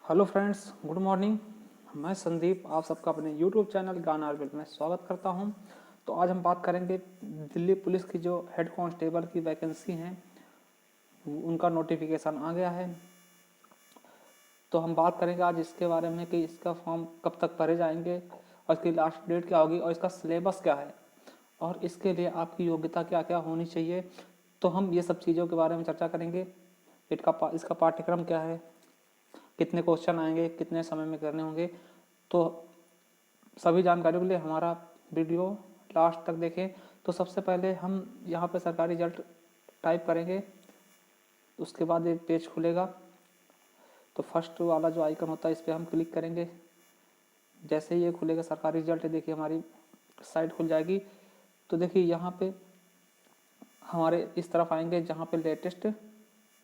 Hello friends, good morning. मैं संदीप आप सबका अपने यूट्यूब चैनल ज्ञान आर्बिट में स्वागत करता हूं। तो आज हम बात करेंगे दिल्ली पुलिस की जो हेड कांस्टेबल की वैकेंसी हैं, उनका नोटिफिकेशन आ गया है। तो हम बात करेंगे आज इसके बारे में कि इसका फॉर्म कब तक भरे जाएंगे और इसकी लास्ट डेट क्या होगी और इसका सिलेबस क्या है और इसके लिए आपकी योग्यता क्या क्या होनी चाहिए। तो हम ये सब चीज़ों के बारे में चर्चा करेंगे। इसका पाठ्यक्रम क्या है, कितने क्वेश्चन आएंगे, कितने समय में करने होंगे। तो सभी जानकारियों के लिए हमारा वीडियो लास्ट तक देखें। तो सबसे पहले हम यहाँ पे सरकारी रिजल्ट टाइप करेंगे, उसके बाद एक पेज खुलेगा। तो फर्स्ट वाला जो आइकन होता है इस पर हम क्लिक करेंगे। जैसे ही ये खुलेगा सरकारी रिजल्ट, देखिए हमारी साइट खुल जाएगी। तो देखिए यहाँ पे हमारे इस तरफ आएंगे जहाँ पे लेटेस्ट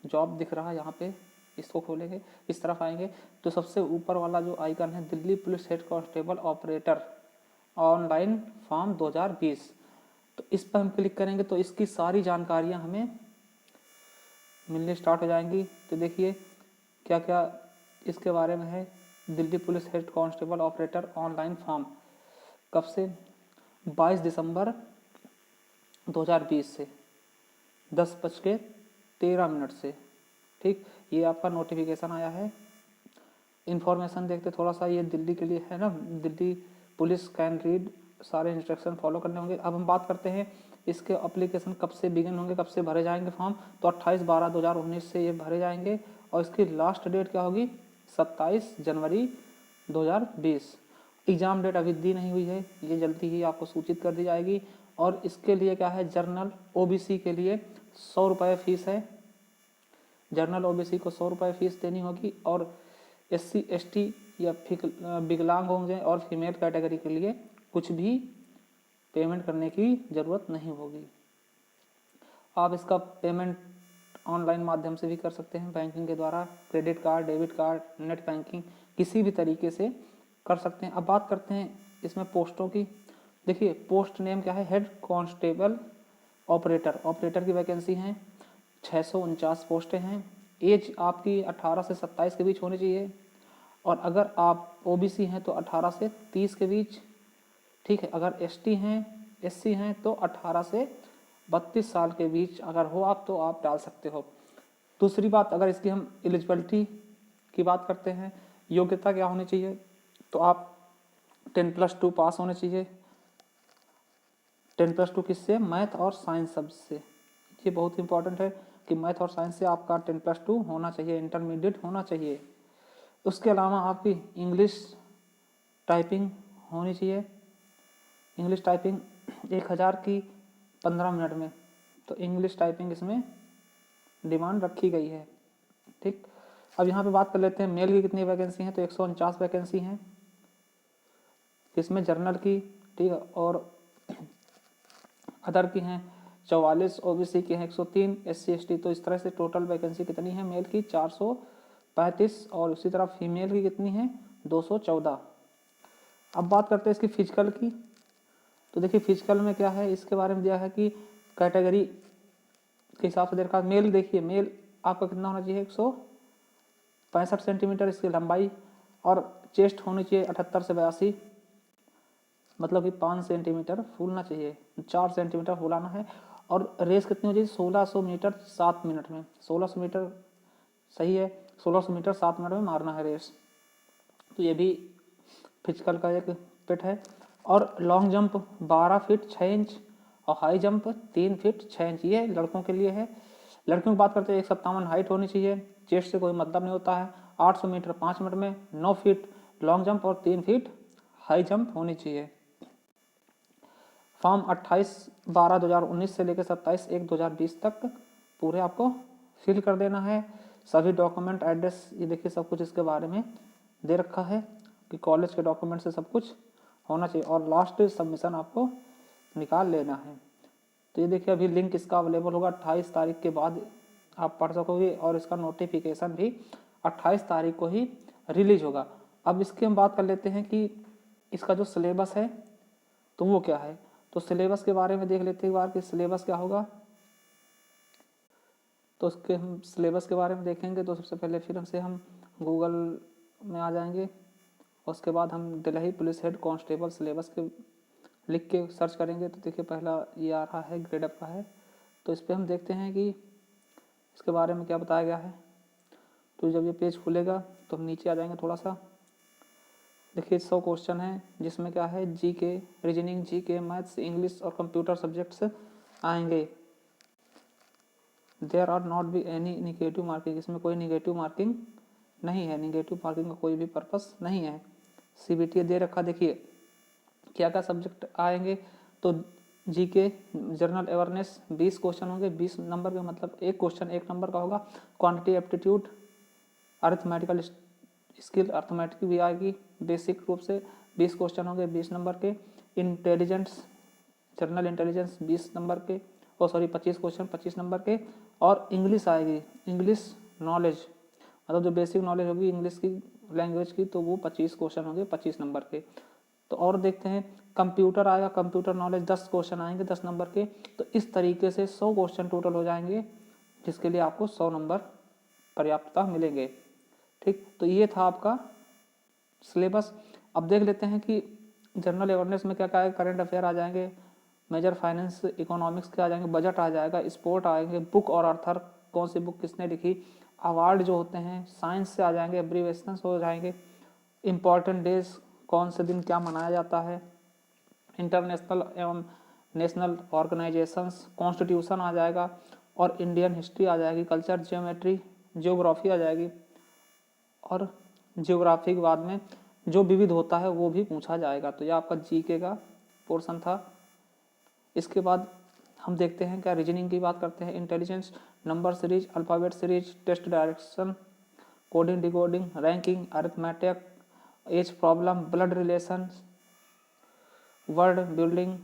जॉब दिख रहा है, यहाँ पे इसको खोलेंगे। इस तरफ आएंगे तो सबसे ऊपर वाला जो आइकन है Delhi police head constable operator online form 2020, तो इस पर हम क्लिक करेंगे तो इसकी सारी जानकारियां हमें मिलने स्टार्ट हो जाएंगी। तो देखिए क्या क्या इसके बारे में है। Delhi police head constable operator online form कब से, 22 दिसंबर 2020 से 10:13 से। ठीक, ये आपका नोटिफिकेशन आया है। इन्फॉर्मेशन देखते थोड़ा सा, ये दिल्ली के लिए है ना, दिल्ली पुलिस कैन रीड, सारे इंस्ट्रक्शन फॉलो करने होंगे। अब हम बात करते हैं इसके एप्लीकेशन कब से बिगिन होंगे, कब से भरे जाएंगे फॉर्म। तो 28/12/2019 से ये भरे जाएंगे और इसकी लास्ट डेट क्या होगी, 27 जनवरी 2020। एग्ज़ाम डेट अभी दी नहीं हुई है, ये जल्दी ही आपको सूचित कर दी जाएगी। और इसके लिए क्या है, जर्नल ओबीसी के लिए 100 रुपये फीस है। जर्नल ओबीसी को 100 रुपये फीस देनी होगी और SC ST या विकलांग होंगे और फीमेल कैटेगरी के लिए कुछ भी पेमेंट करने की ज़रूरत नहीं होगी। आप इसका पेमेंट ऑनलाइन माध्यम से भी कर सकते हैं, बैंकिंग के द्वारा, credit card, debit card, net banking, किसी भी तरीके से कर सकते हैं। अब बात करते हैं इसमें पोस्टों की। देखिए पोस्ट नेम क्या है, हेड कांस्टेबल ऑपरेटर, ऑपरेटर की वैकेंसी हैं 649 पोस्टें हैं। एज आपकी 18 से 27 के बीच होनी चाहिए और अगर आप ओबीसी हैं तो 18 से 30 के बीच। ठीक है, अगर एसटी हैं, एससी हैं तो 18 से 32 साल के बीच अगर हो आप तो आप डाल सकते हो। दूसरी बात, अगर इसकी हम एलिजिबिलिटी की बात करते हैं, योग्यता क्या होनी चाहिए, तो आप 10+2 पास होने चाहिए। 10+2 किससे, मैथ और साइंस सब से। ये बहुत इंपॉर्टेंट है कि मैथ और साइंस से आपका 10+2 होना चाहिए, इंटरमीडिएट होना चाहिए। उसके अलावा आपकी इंग्लिश टाइपिंग होनी चाहिए। इंग्लिश टाइपिंग 1000 की 15 मिनट में, तो इंग्लिश टाइपिंग इसमें डिमांड रखी गई है। ठीक, अब यहाँ पे बात कर लेते हैं मेल की कितनी वैकेंसी हैं। तो 149 वैकेंसी हैं, इसमें जर्नल की, ठीक है, और अदर की हैं 44, ओबीसी की हैं 103, SC ST। तो इस तरह से टोटल वैकेंसी कितनी है, मेल की 435 और उसी तरह फीमेल की कितनी है 214। अब बात करते हैं इसकी फिजिकल की। तो देखिए फिजिकल में क्या है, इसके बारे में दिया है कि कैटेगरी के हिसाब से देखा, मेल देखिए, मेल आपका कितना होना चाहिए 165 सेंटीमीटर इसकी लंबाई और चेस्ट होनी चाहिए 78 से 82, मतलब कि 5 सेंटीमीटर फूलना चाहिए, 4 सेंटीमीटर फूलाना है। और रेस कितनी हो चाहिए, 1600 मीटर 7 मिनट में। 1600 मीटर सही है, 1600 मीटर 7 मिनट में मारना है रेस। तो ये भी फिजिकल का एक पिट है। और लॉन्ग जंप 12 फीट 6 इंच और हाई जंप 3 फीट 6 इंच, ये लड़कों के लिए है। लड़कियों की बात करते हैं 157 हाइट होनी चाहिए, चेस्ट से कोई मतलब नहीं होता है। 800 मीटर 5 मिनट में, 9 फीट लॉन्ग जंप और 3 फीट हाई जंप होनी चाहिए। फॉर्म 28/12/2019 से लेकर 27/1/2020 तक पूरे आपको फिल कर देना है। सभी डॉक्यूमेंट, एड्रेस, ये देखिए सब कुछ इसके बारे में दे रखा है कि कॉलेज के डॉक्यूमेंट से सब कुछ होना चाहिए और लास्ट सबमिशन आपको निकाल लेना है। तो ये देखिए अभी लिंक इसका अवेलेबल होगा, 28 तारीख के बाद आप पढ़ सकोगे और इसका नोटिफिकेशन भी 28 तारीख को ही रिलीज होगा। अब इसकी हम बात कर लेते हैं कि इसका जो सिलेबस है तो वो क्या है। तो सिलेबस के बारे में देख लेते हैं एक बार कि सिलेबस क्या होगा। तो उसके हम सिलेबस के बारे में देखेंगे तो सबसे पहले फिर से हम गूगल में आ जाएंगे। उसके बाद हम Delhi police head constable syllabus के लिख के सर्च करेंगे तो देखिए पहला ये आ रहा है, ग्रेड अप का है। तो इस पर हम देखते हैं कि इसके बारे में क्या बताया गया है। तो जब ये पेज खुलेगा तो हम नीचे आ जाएंगे थोड़ा सा। देखिए 100 क्वेश्चन है, जिसमें क्या है GK, reasoning, GK, maths, English और कंप्यूटर सब्जेक्ट्स आएंगे। There are not be any negative marking, इसमें कोई निगेटिव मार्किंग नहीं है, निगेटिव मार्किंग का कोई भी पर्पस नहीं है। सीबीटी दे रखा, देखिए क्या क्या सब्जेक्ट आएंगे। तो जीके जनरल अवेयरनेस 20 क्वेश्चन होंगे, 20 नंबर के, मतलब एक क्वेश्चन 1 नंबर का होगा। Quantity aptitude, arithmetical skill, arithmetic भी आएगी बेसिक रूप से, 20 क्वेश्चन होंगे 20 नंबर के। इंटेलिजेंस, जनरल इंटेलिजेंस 20 नंबर के, 25 क्वेश्चन 25 नंबर के। और इंग्लिश आएगी, इंग्लिश नॉलेज, मतलब जो बेसिक नॉलेज होगी इंग्लिश की लैंग्वेज की, तो वो 25 क्वेश्चन होंगे 25 नंबर के। तो और देखते हैं कंप्यूटर आएगा, कंप्यूटर नॉलेज 10 क्वेश्चन आएंगे 10 नंबर के। तो इस तरीके से 100 क्वेश्चन टोटल हो जाएंगे, जिसके लिए आपको 100 नंबर पर्याप्तता मिलेंगे। ठीक, तो ये था आपका सिलेबस। अब देख लेते हैं कि जनरल अवेयरनेस में क्या क्या है। करंट अफेयर आ जाएंगे, मेजर फाइनेंस इकोनॉमिक्स के आ जाएंगे, बजट आ जाएगा, स्पोर्ट आएंगे, बुक और ऑथर, कौन सी बुक किसने लिखी, अवार्ड जो होते हैं, साइंस से आ जाएंगे, एब्रीवेशंस हो जाएंगे, इम्पॉर्टेंट डेज, कौन से दिन क्या मनाया जाता है, इंटरनेशनल एवं नेशनल ऑर्गेनाइजेशंस, कॉन्स्टिट्यूशन आ जाएगा, और इंडियन हिस्ट्री आ जाएगी, कल्चर, जियोमेट्री, जियोग्राफी आ जाएगी। और जियोग्राफी के बाद में जो विविध होता है वो भी पूछा जाएगा। तो यह आपका जीके का पोर्शन था। इसके बाद हम देखते हैं क्या रीजनिंग की बात करते हैं। Intelligence, number series, alphabet series, test direction, coding decoding, ranking, arithmetic, age problem, blood relation, word building,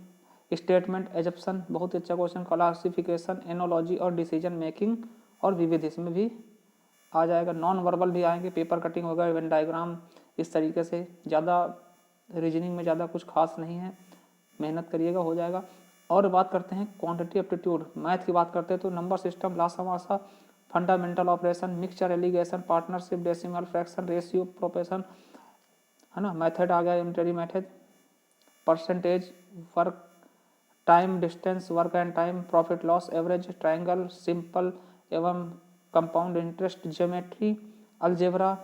statement assumption, बहुत अच्छा क्वेश्चन, क्लासिफिकेशन, एनोलॉजी और डिसीजन मेकिंग और विविध, इसमें भी आ जाएगा। नॉन वर्बल भी आएंगे, पेपर कटिंग वगैरह, वेन डायग्राम, इस तरीके से। ज़्यादा रीजनिंग में ज़्यादा कुछ खास नहीं है, मेहनत करिएगा हो जाएगा। और बात करते हैं क्वांटिटी एप्टीट्यूड, मैथ की बात करते हैं तो नंबर सिस्टम, लासामासा, fundamental operation, mixture, alligation, partnership, decimal, fraction, ratio, proportion, है ना। मेथड आ गया, unitary method, percentage, work, time, distance, work and time, profit loss, average, triangle, simple एवं compound interest, geometry, algebra,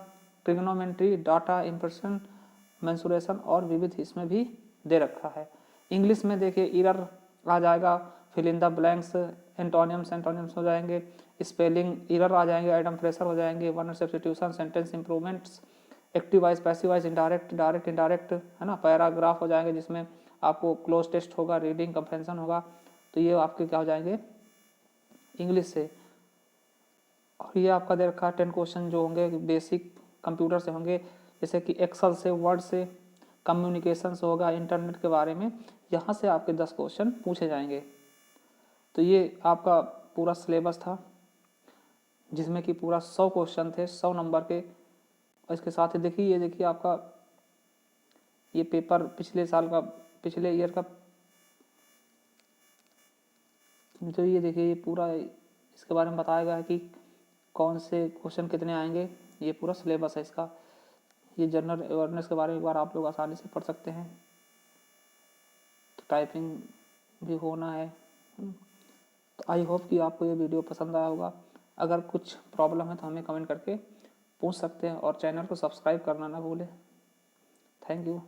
trigonometry, data interpretation, mensuration और विविध, इसमें भी दे रखा है। इंग्लिश में देखिए ईरर आ जाएगा, fill in the blanks, antonyms antonyms हो जाएंगे, स्पेलिंग एरर आ जाएंगे, आइटम फ्रेशर हो जाएंगे, word substitution, sentence improvements, active voice, passive wise, indirect, direct, indirect, है ना। पैराग्राफ हो जाएंगे जिसमें आपको क्लोज टेस्ट होगा, रीडिंग कंप्रेंशन होगा। तो ये आपके क्या हो जाएंगे इंग्लिश से। और ये आपका दे रखा है 10 क्वेश्चन जो होंगे बेसिक कंप्यूटर से होंगे, जैसे कि एक्सेल से, वर्ड से, कम्युनिकेशन से होगा, इंटरनेट के बारे में। यहाँ से आपके 10 क्वेश्चन पूछे जाएंगे। तो ये आपका पूरा सिलेबस था, जिसमें कि पूरा 100 क्वेश्चन थे 100 नंबर के। और इसके साथ ही देखिए, ये देखिए आपका ये पेपर पिछले साल का, पिछले ईयर का, जो ये देखिए ये पूरा इसके बारे में बताया गया है कि कौन से क्वेश्चन कितने आएंगे। ये पूरा सिलेबस है इसका। ये जनरल अवेयरनेस के बारे में एक बार आप लोग आसानी से पढ़ सकते हैं। तो टाइपिंग भी होना है। तो आई होप कि आपको ये वीडियो पसंद आया होगा। अगर कुछ प्रॉब्लम है तो हमें कमेंट करके पूछ सकते हैं, और चैनल को सब्सक्राइब करना ना भूलें। Thank you.